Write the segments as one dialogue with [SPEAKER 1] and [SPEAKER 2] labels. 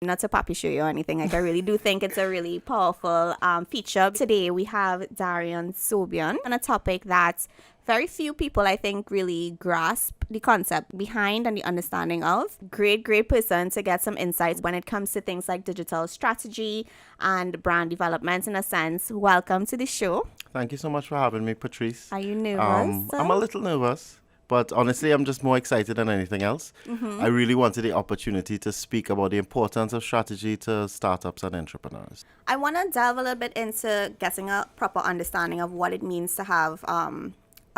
[SPEAKER 1] Not to poppy show you or anything. Like, I really do think it's a really powerful feature. Today we have Darien Sobion on a topic that very few people, I think, really grasp the concept behind and the understanding of. Great person to get some insights when it comes to things like digital strategy and brand development in a sense. Welcome to the show.
[SPEAKER 2] Thank you so much for having me, Patrice.
[SPEAKER 1] Are you nervous?
[SPEAKER 2] I'm a little nervous, but honestly, I'm just more excited than anything else. I really wanted the opportunity to speak about the importance of strategy to startups and entrepreneurs.
[SPEAKER 1] I want to delve a little bit into getting a proper understanding of what it means to have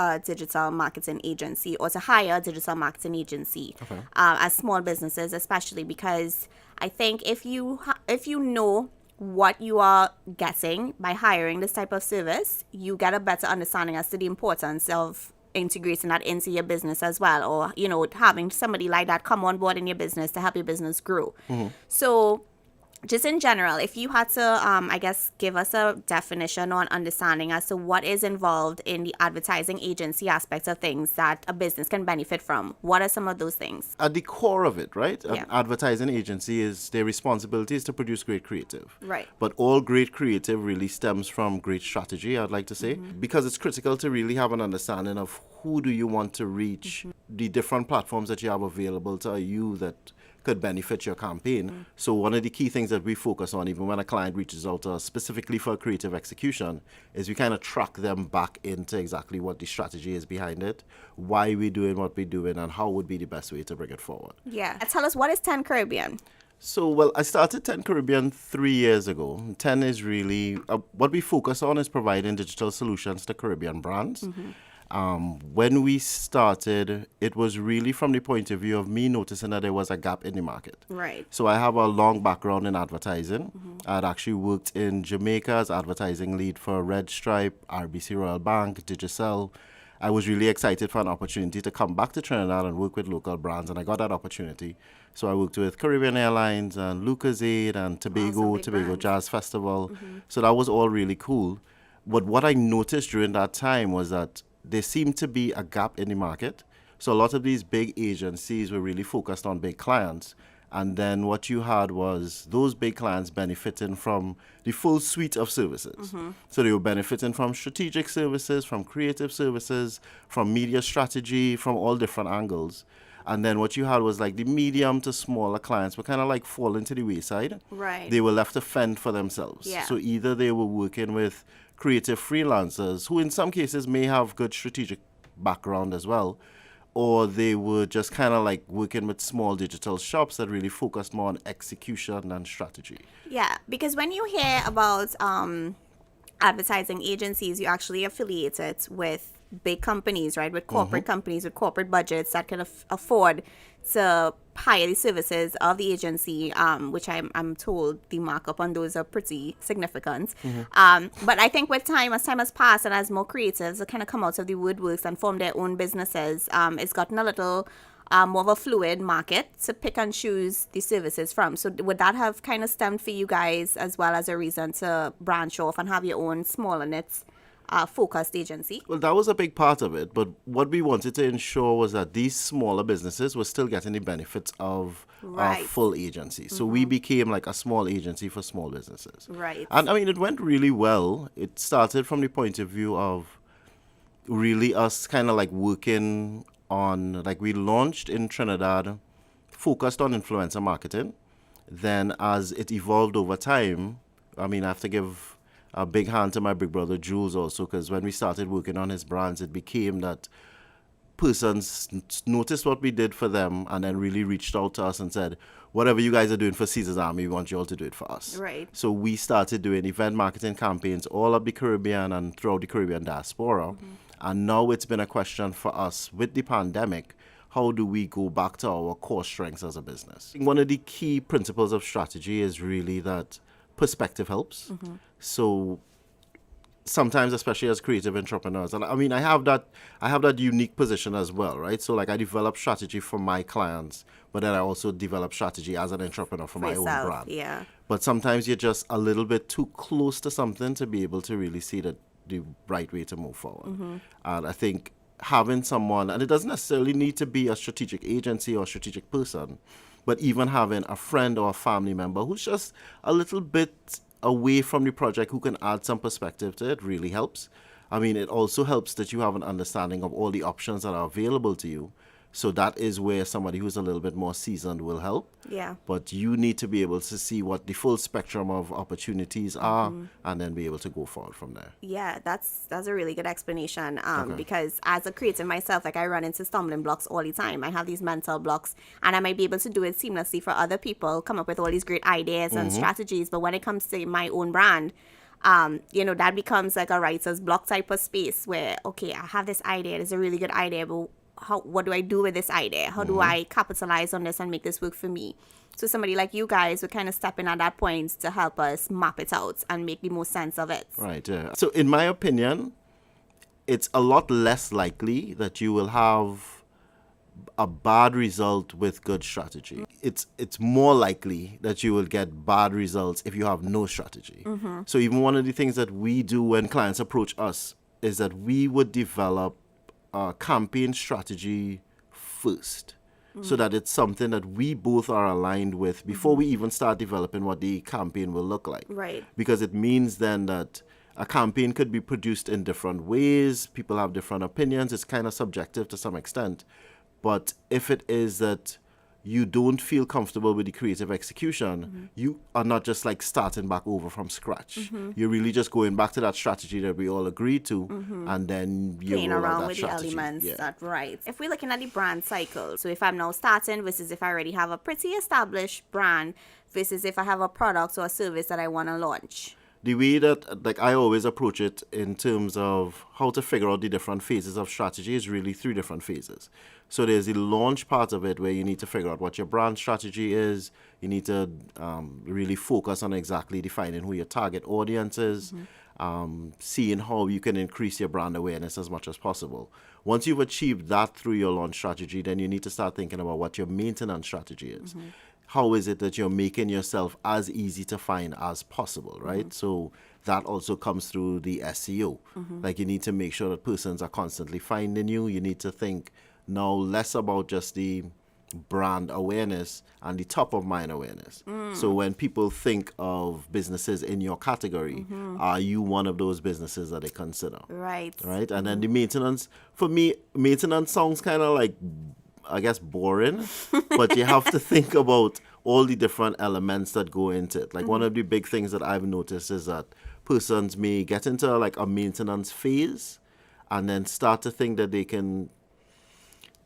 [SPEAKER 1] a digital marketing agency or to hire a digital marketing agency as small businesses, especially because I think if you know what you are getting by hiring this type of service, you get a better understanding as to the importance of integrating that into your business as well, or having somebody like that come on board in your business to help your business grow. So just in general, if you had to I guess give us a definition or an understanding as to what is involved in the advertising agency aspects of things that a business can benefit from, what are some of those things?
[SPEAKER 2] At the core of it, right?
[SPEAKER 1] Yeah.
[SPEAKER 2] An advertising agency is their responsibility is to produce great creative.
[SPEAKER 1] Right.
[SPEAKER 2] But all great creative really stems from great strategy, I'd like to say, because it's critical to really have an understanding of who do you want to reach, the different platforms that you have available to you that could benefit your campaign. So one of the key things that we focus on, even when a client reaches out to us specifically for creative execution, is we kind of track them back into exactly what the strategy is behind it, why we're doing what we're doing, and how would be the best way to bring it forward.
[SPEAKER 1] Yeah. Tell us, what is 10 Caribbean?
[SPEAKER 2] So, well, I started 10 Caribbean 3 years ago. 10 is really, what we focus on is providing digital solutions to Caribbean brands. When we started, it was really from the point of view of me noticing that there was a gap in the market.
[SPEAKER 1] Right.
[SPEAKER 2] So I have a long background in advertising. I'd actually worked in Jamaica as advertising lead for Red Stripe, RBC Royal Bank, Digicel. I was really excited for an opportunity to come back to Trinidad and work with local brands, and I got that opportunity. So I worked with Caribbean Airlines and Lucasade and Tobago
[SPEAKER 1] brands.
[SPEAKER 2] Jazz Festival. So that was all really cool. But what I noticed during that time was that there seemed to be a gap in the market. So a lot of these big agencies were really focused on big clients. And then what you had was those big clients benefiting from the full suite of services. So they were benefiting from strategic services, from creative services, from media strategy, from all different angles. And then what you had was like the medium to smaller clients were kind of like falling to the wayside.
[SPEAKER 1] Right.
[SPEAKER 2] They were left to fend for themselves.
[SPEAKER 1] Yeah.
[SPEAKER 2] So either they were working with creative freelancers who in some cases may have good strategic background as well, or they were just kind of like working with small digital shops that really focused more on execution and strategy.
[SPEAKER 1] Yeah, because when you hear about advertising agencies, you actually affiliate it with big companies, right? With corporate companies, with corporate budgets that can afford to hire the services of the agency, which I'm told the markup on those are pretty significant. But I think with time, as time has passed and as more creatives kind of come out of the woodworks and form their own businesses, it's gotten a little more of a fluid market to pick and choose the services from. So would that have kind of stemmed for you guys as well as a reason to branch off and have your own smaller knit focused agency?
[SPEAKER 2] Well, that was a big part of it, but what we wanted to ensure was that these smaller businesses were still getting the benefits of our
[SPEAKER 1] Right.
[SPEAKER 2] full agency. So we became like a small agency for small businesses.
[SPEAKER 1] Right.
[SPEAKER 2] And I mean, it went really well. It started from the point of view of really us kind of like working on, like we launched in Trinidad, focused on influencer marketing. Then as it evolved over time, I mean, I have to give a big hand to my big brother Jules also, because when we started working on his brands, it became that persons noticed what we did for them and then really reached out to us and said, whatever you guys are doing for Caesar's Army, we want you all to do it for us.
[SPEAKER 1] Right.
[SPEAKER 2] So we started doing event marketing campaigns all of the Caribbean and throughout the Caribbean diaspora. And now it's been a question for us with the pandemic, how do we go back to our core strengths as a business? One of the key principles of strategy is really that perspective helps. So sometimes, especially as creative entrepreneurs, and I mean, I have that unique position as well, right? So like I develop strategy for my clients, but then I also develop strategy as an entrepreneur for my own
[SPEAKER 1] yourself,
[SPEAKER 2] brand.
[SPEAKER 1] yeah.
[SPEAKER 2] But sometimes you're just a little bit too close to something to be able to really see the right way to move forward. And I think having someone, and it doesn't necessarily need to be a strategic agency or strategic person, But even having a friend or a family member who's just a little bit away from the project who can add some perspective to it really helps. I mean, it also helps that you have an understanding of all the options that are available to you. So that is where somebody who's a little bit more seasoned will help.
[SPEAKER 1] Yeah.
[SPEAKER 2] But you need to be able to see what the full spectrum of opportunities are and then be able to go forward from there.
[SPEAKER 1] Yeah, that's a really good explanation. Because as a creative myself, like I run into stumbling blocks all the time. I have these mental blocks, and I might be able to do it seamlessly for other people, come up with all these great ideas and strategies. But when it comes to my own brand, that becomes like a writer's block type of space where, okay, I have this idea. It's a really good idea, but what do I do with this idea? How do I capitalize on this and make this work for me? So somebody like you guys would kind of step in at that point to help us map it out and make the most sense of it.
[SPEAKER 2] Right. Yeah. So in my opinion, it's a lot less likely that you will have a bad result with good strategy. It's more likely that you will get bad results if you have no strategy. So even one of the things that we do when clients approach us is that we would develop a campaign strategy first, so that it's something that we both are aligned with before we even start developing what the campaign will look like.
[SPEAKER 1] Right.
[SPEAKER 2] Because it means then that a campaign could be produced in different ways. People have different opinions. It's kind of subjective to some extent. But if it is that you don't feel comfortable with the creative execution, you are not just like starting back over from scratch. You're really just going back to that strategy that we all agreed to, and then you
[SPEAKER 1] Playing
[SPEAKER 2] roll out
[SPEAKER 1] around
[SPEAKER 2] that
[SPEAKER 1] with
[SPEAKER 2] strategy.
[SPEAKER 1] the elements.
[SPEAKER 2] Yeah.
[SPEAKER 1] That's right. If we're looking at the brand cycle, so if I'm now starting versus if I already have a pretty established brand versus if I have a product or a service that I want to launch.
[SPEAKER 2] The way that like I always approach it in terms of how to figure out the different phases of strategy is really 3 different phases. So there's the launch part of it where you need to figure out what your brand strategy is. You need to really focus on exactly defining who your target audience is, seeing how you can increase your brand awareness as much as possible. Once you've achieved that through your launch strategy, then you need to start thinking about what your maintenance strategy is. How is it that you're making yourself as easy to find as possible, right? So that also comes through the SEO. Like you need to make sure that persons are constantly finding you. You need to think now less about just the brand awareness and the top of mind awareness. So when people think of businesses in your category, are you one of those businesses that they consider?
[SPEAKER 1] Right.
[SPEAKER 2] Right? And then the maintenance, for me, maintenance sounds kind of like, I guess, boring, but you have to think about all the different elements that go into it. Like one of the big things that I've noticed is that persons may get into like a maintenance phase and then start to think that they can,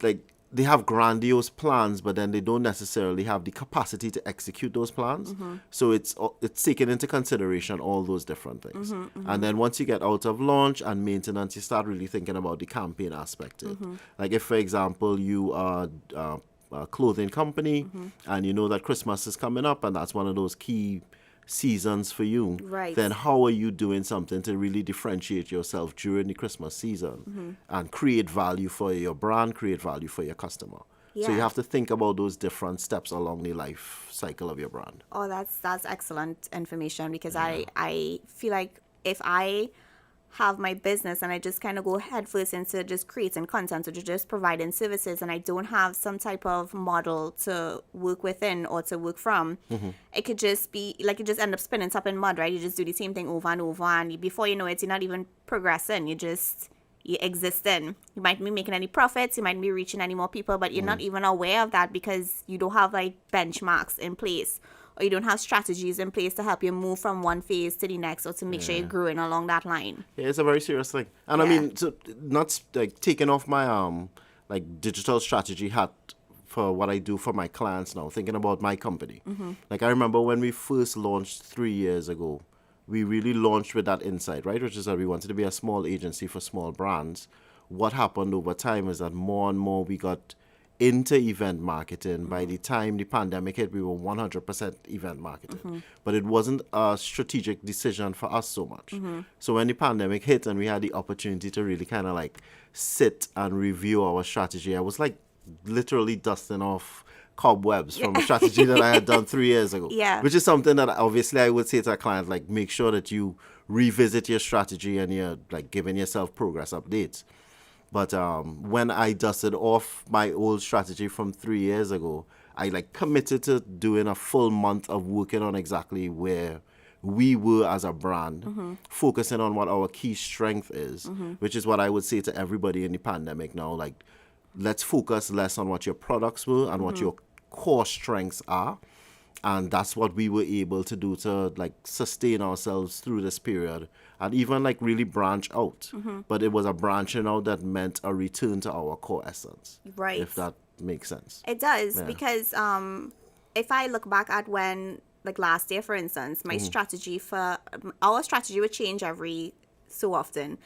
[SPEAKER 2] like, they have grandiose plans, but then they don't necessarily have the capacity to execute those plans. So it's taking into consideration all those different things. And then once you get out of launch and maintenance, you start really thinking about the campaign aspect of it. Like if, for example, you are a clothing company and you know that Christmas is coming up and that's one of those key seasons for you,
[SPEAKER 1] Right.
[SPEAKER 2] then how are you doing something to really differentiate yourself during the Christmas season and create value for your brand, create value for your customer? So you
[SPEAKER 1] Yeah.
[SPEAKER 2] have to think about those different steps along the life cycle of your brand.
[SPEAKER 1] Oh, that's excellent information because I feel like if I have my business and I just kind of go headfirst into just creating content or just providing services and I don't have some type of model to work within or to work from, it could just be like you just end up spinning up in mud, right? You just do the same thing over and over and before you know it, you're not even progressing. You're existing. You might be making any profits, you might be reaching any more people, but you're not even aware of that because you don't have like benchmarks in place. Or you don't have strategies in place to help you move from one phase to the next or to make sure you're growing along that line.
[SPEAKER 2] Yeah, it's a very serious thing. And I
[SPEAKER 1] Yeah.
[SPEAKER 2] mean, so not like taking off my like digital strategy hat for what I do for my clients now, thinking about my company. Like I remember when we first launched 3 years ago, we really launched with that insight, right? Which is that we wanted to be a small agency for small brands. What happened over time is that more and more we got into event marketing. By the time the pandemic hit, we were 100% event marketing. But it wasn't a strategic decision for us so much. So when the pandemic hit and we had the opportunity to really kind of like sit and review our strategy, I was like literally dusting off cobwebs from a strategy that I had done 3 years ago.
[SPEAKER 1] Yeah.
[SPEAKER 2] Which is something that obviously I would say to a client, like make sure that you revisit your strategy and you're like giving yourself progress updates. But when I dusted off my old strategy from 3 years ago, I like committed to doing a full month of working on exactly where we were as a brand, focusing on what our key strength is, which is what I would say to everybody in the pandemic now. Like, let's focus less on what your products were and what your core strengths are. And that's what we were able to do to like sustain ourselves through this period and even like really branch out. But it was a branching out that meant a return to our core essence.
[SPEAKER 1] Right.
[SPEAKER 2] If that makes sense.
[SPEAKER 1] It does, because if I look back at when, like last year, for instance, my strategy for our strategy would change every so often,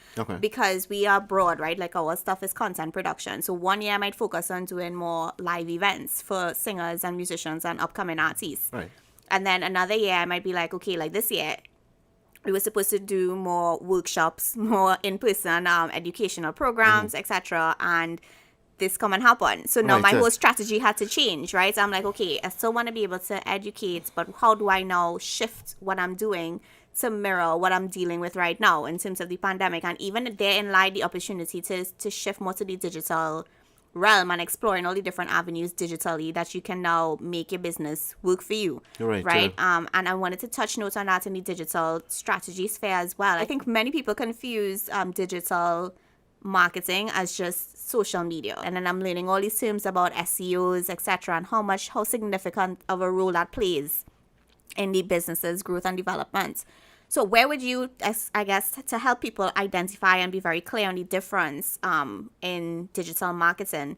[SPEAKER 1] because we are broad, right? Like our stuff is content production. So one year I might focus on doing more live events for singers and musicians and upcoming artists.
[SPEAKER 2] Right.
[SPEAKER 1] And then another year I might be like, okay, like this year we were supposed to do more workshops, more in-person educational programs, etc. And this come and happen. So now my whole strategy had to change, right? So I'm like, okay, I still want to be able to educate, but how do I now shift what I'm doing to mirror what I'm dealing with right now in terms of the pandemic? And even therein lie the opportunity to shift more to the digital realm and exploring all the different avenues digitally that you can now make your business work for you.
[SPEAKER 2] Right.
[SPEAKER 1] And I wanted to touch notes on that in the digital strategy sphere as well. I think many people confuse digital marketing as just social media, and then I'm learning all these terms about SEOs, etc., and how significant of a role that plays in the business's growth and development. So where would you, I guess, to help people identify and be very clear on the difference in digital marketing,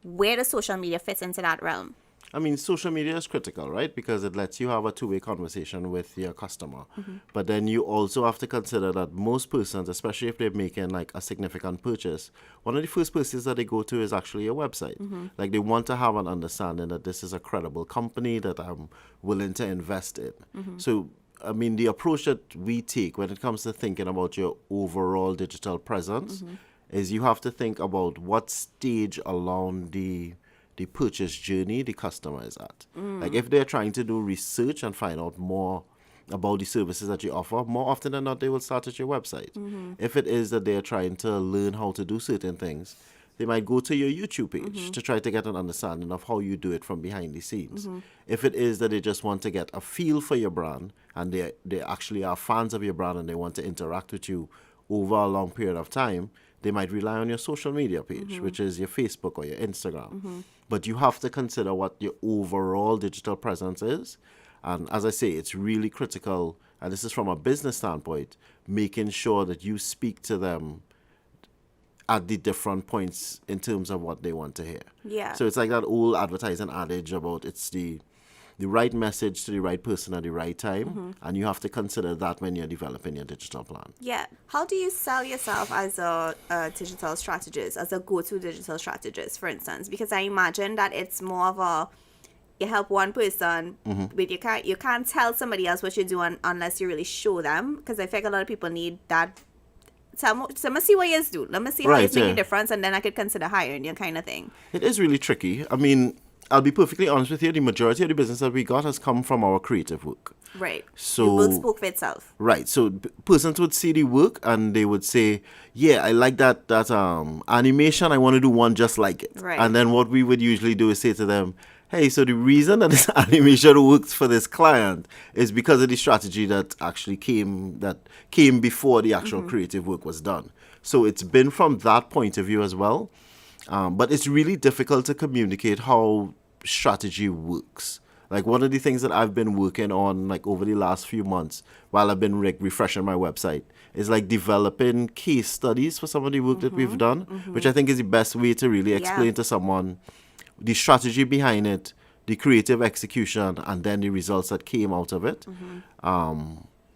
[SPEAKER 1] where does social media fit into that realm?
[SPEAKER 2] I mean, social media is critical, right? Because it lets you have a two-way conversation with your customer. But then you also have to consider that most persons, especially if they're making like a significant purchase, one of the first places that they go to is actually your website. Like they want to have an understanding that this is a credible company that I'm willing to invest in. So, I mean, the approach that we take when it comes to thinking about your overall digital presence is you have to think about what stage along the purchase journey the customer is at. Like if they're trying to do research and find out more about the services that you offer, more often than not they will start at your website. If it is that they're trying to learn how to do certain things, they might go to your YouTube page to try to get an understanding of how you do it from behind the scenes. If it is that they just want to get a feel for your brand and they actually are fans of your brand and they want to interact with you over a long period of time, they might rely on your social media page, which is your Facebook or your Instagram. But you have to consider what your overall digital presence is. And as I say, it's really critical, and this is from a business standpoint, making sure that you speak to them at the different points in terms of what they want to hear.
[SPEAKER 1] Yeah.
[SPEAKER 2] So it's like that old advertising adage about it's the right message to the right person at the right time, and you have to consider that when you're developing your digital plan.
[SPEAKER 1] Yeah. How do you sell yourself as a digital strategist, as a go-to digital strategist, for instance? Because I imagine that it's more of you help one person, but you can't tell somebody else what you're doing unless you really show them. Because I think a lot of people need that. So let me see what you do. Let me see how it's making a difference, and then I could consider hiring you, kind of thing.
[SPEAKER 2] It is really tricky. I mean, I'll be perfectly honest with you, the majority of the business that we got has come from our creative work.
[SPEAKER 1] Right.
[SPEAKER 2] So
[SPEAKER 1] the work spoke for itself.
[SPEAKER 2] Right. So persons would see the work and they would say, yeah, I like that animation. I want to do one just like it.
[SPEAKER 1] Right.
[SPEAKER 2] And then what we would usually do is say to them, hey, so the reason that this animation works for this client is because of the strategy that actually came before the actual creative work was done. So it's been from that point of view as well. But it's really difficult to communicate how strategy works. Like one of the things that I've been working on like over the last few months while I've been refreshing my website is like developing case studies for some of the work that we've done, which I think is the best way to really explain to someone the strategy behind it, the creative execution, and then the results that came out of it.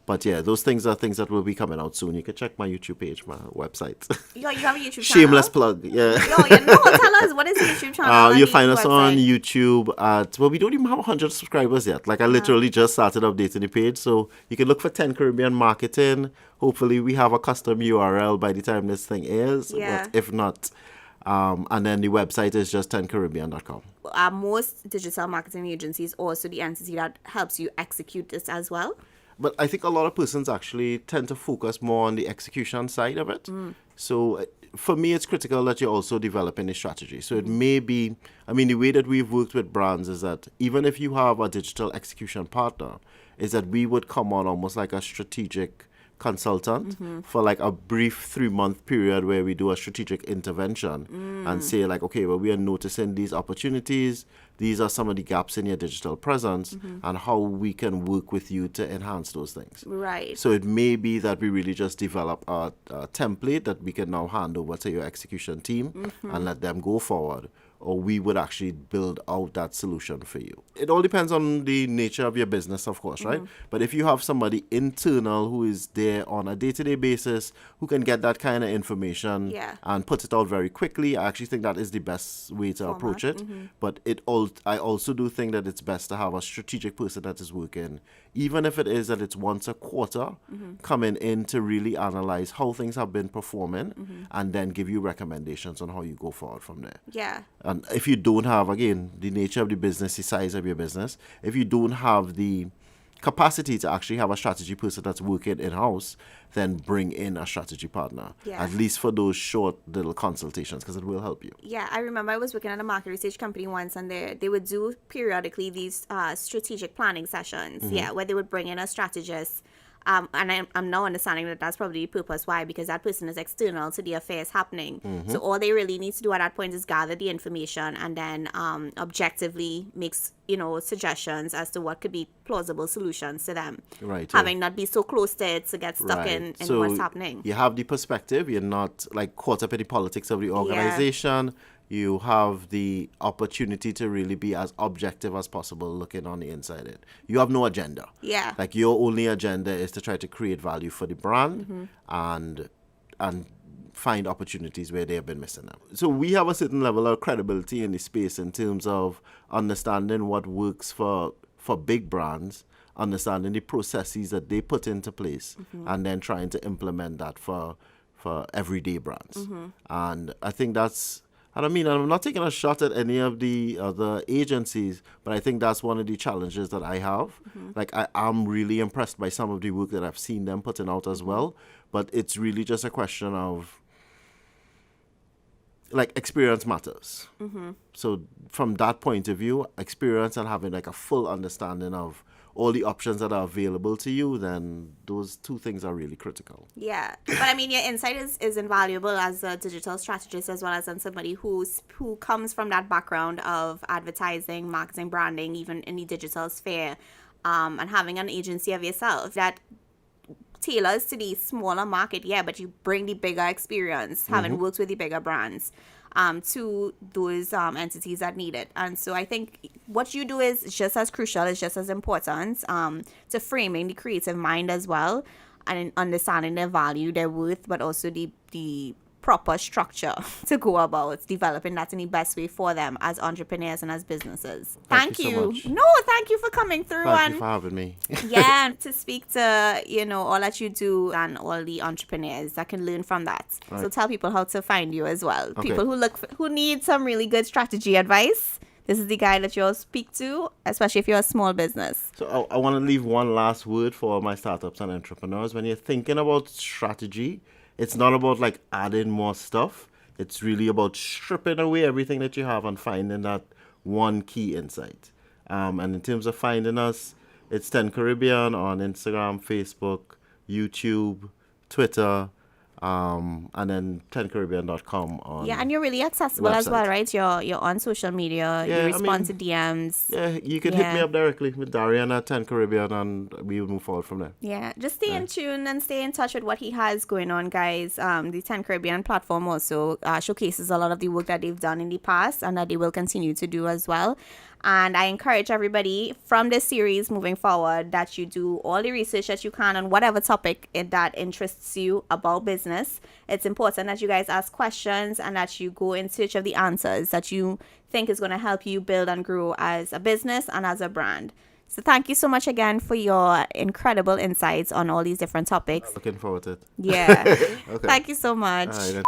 [SPEAKER 2] But yeah, those things are things that will be coming out soon. You can check my YouTube page, my website.
[SPEAKER 1] Yo, you have a YouTube channel?
[SPEAKER 2] Shameless plug, yeah.
[SPEAKER 1] Yo, tell us, what is the YouTube channel?
[SPEAKER 2] You find us on YouTube at, well, we don't even have 100 subscribers yet. Like I literally just started updating the page. So you can look for 10 Caribbean Marketing. Hopefully we have a custom URL by the time this thing airs.
[SPEAKER 1] Yeah.
[SPEAKER 2] But if not, and then the website is just 10caribbean.com.
[SPEAKER 1] Most digital marketing agencies also the entity that helps you execute this as well.
[SPEAKER 2] But I think a lot of persons actually tend to focus more on the execution side of it. So for me, it's critical that you're also developing a strategy. So it may be, the way that we've worked with brands is that even if you have a digital execution partner, is that we would come on almost like a strategic consultant for like a brief 3-month period where we do a strategic intervention and say like, okay, well, we are noticing these opportunities. These are some of the gaps in your digital presence and how we can work with you to enhance those things.
[SPEAKER 1] Right.
[SPEAKER 2] So it may be that we really just develop a template that we can now hand over to your execution team and let them go forward. Or we would actually build out that solution for you. It all depends on the nature of your business, of course, right? But if you have somebody internal who is there on a day-to-day basis, who can get that kind of information and put it out very quickly, I actually think that is the best way to approach it. But I also do think that it's best to have a strategic person that is working, even if it is that it's once a quarter, coming in to really analyze how things have been performing and then give you recommendations on how you go forward from there.
[SPEAKER 1] Yeah.
[SPEAKER 2] And if you don't have, again, the nature of the business, the size of your business, if you don't have the capacity to actually have a strategy person that's working in-house, then bring in a strategy partner, at least for those short little consultations, because it will help you.
[SPEAKER 1] Yeah, I remember I was working at a market research company once, and they would do periodically these strategic planning sessions, where they would bring in a strategist. And I'm now understanding that that's probably the purpose why, because that person is external to the affairs happening. So all they really need to do at that point is gather the information and then objectively makes, suggestions as to what could be plausible solutions to them.
[SPEAKER 2] Right.
[SPEAKER 1] Having not be so close to it to get stuck in
[SPEAKER 2] so
[SPEAKER 1] what's happening.
[SPEAKER 2] You have the perspective. You're not like caught up in the politics of the organization. You have the opportunity to really be as objective as possible looking on the inside it. You have no agenda.
[SPEAKER 1] Yeah.
[SPEAKER 2] Like your only agenda is to try to create value for the brand and find opportunities where they have been missing them. So we have a certain level of credibility in the space in terms of understanding what works for big brands, understanding the processes that they put into place, and then trying to implement that for everyday brands. And I think that's, and I'm not taking a shot at any of the other agencies, but I think that's one of the challenges that I have. Like, I am really impressed by some of the work that I've seen them putting out as well, but it's really just a question of, like, experience matters. So from that point of view, experience and having, like, a full understanding of all the options that are available to you, then those two things are really critical.
[SPEAKER 1] Yeah. But your insight is invaluable as a digital strategist, as well as somebody who comes from that background of advertising, marketing, branding, even in the digital sphere, and having an agency of yourself that tailors to the smaller market, but you bring the bigger experience, having worked with the bigger brands, to those entities that need it. And so I think what you do is just as crucial, it's just as important to framing the creative mind as well, and understanding their value, their worth, but also the proper structure to go about developing that in the best way for them as entrepreneurs and as businesses. Thank you.
[SPEAKER 2] So much.
[SPEAKER 1] No, thank you for coming through.
[SPEAKER 2] Thank you for having me.
[SPEAKER 1] And to speak to, all that you do and all the entrepreneurs that can learn from that. Right. So tell people how to find you as well. Okay. People who need some really good strategy advice. This is the guy that you'll speak to, especially if you're a small business.
[SPEAKER 2] So I want to leave one last word for my startups and entrepreneurs. When you're thinking about strategy, it's not about like adding more stuff. It's really about stripping away everything that you have and finding that one key insight. And in terms of finding us, it's 10 Caribbean on Instagram, Facebook, YouTube, Twitter, and then 10caribbean.com on
[SPEAKER 1] and you're really accessible website as well, right? You're on social media, you respond to DMs.
[SPEAKER 2] Yeah, you can hit me up directly with Darien at 10 Caribbean and we will move forward from there. Yeah,
[SPEAKER 1] just stay in tune and stay in touch with what he has going on, guys. The 10 Caribbean platform also showcases a lot of the work that they've done in the past and that they will continue to do as well. And I encourage everybody from this series moving forward that you do all the research that you can on whatever topic that interests you about business. It's important that you guys ask questions and that you go in search of the answers that you think is going to help you build and grow as a business and as a brand. So thank you so much again for your incredible insights on all these different topics.
[SPEAKER 2] Looking forward to it.
[SPEAKER 1] Yeah. Okay. Thank you so much.
[SPEAKER 2] All right,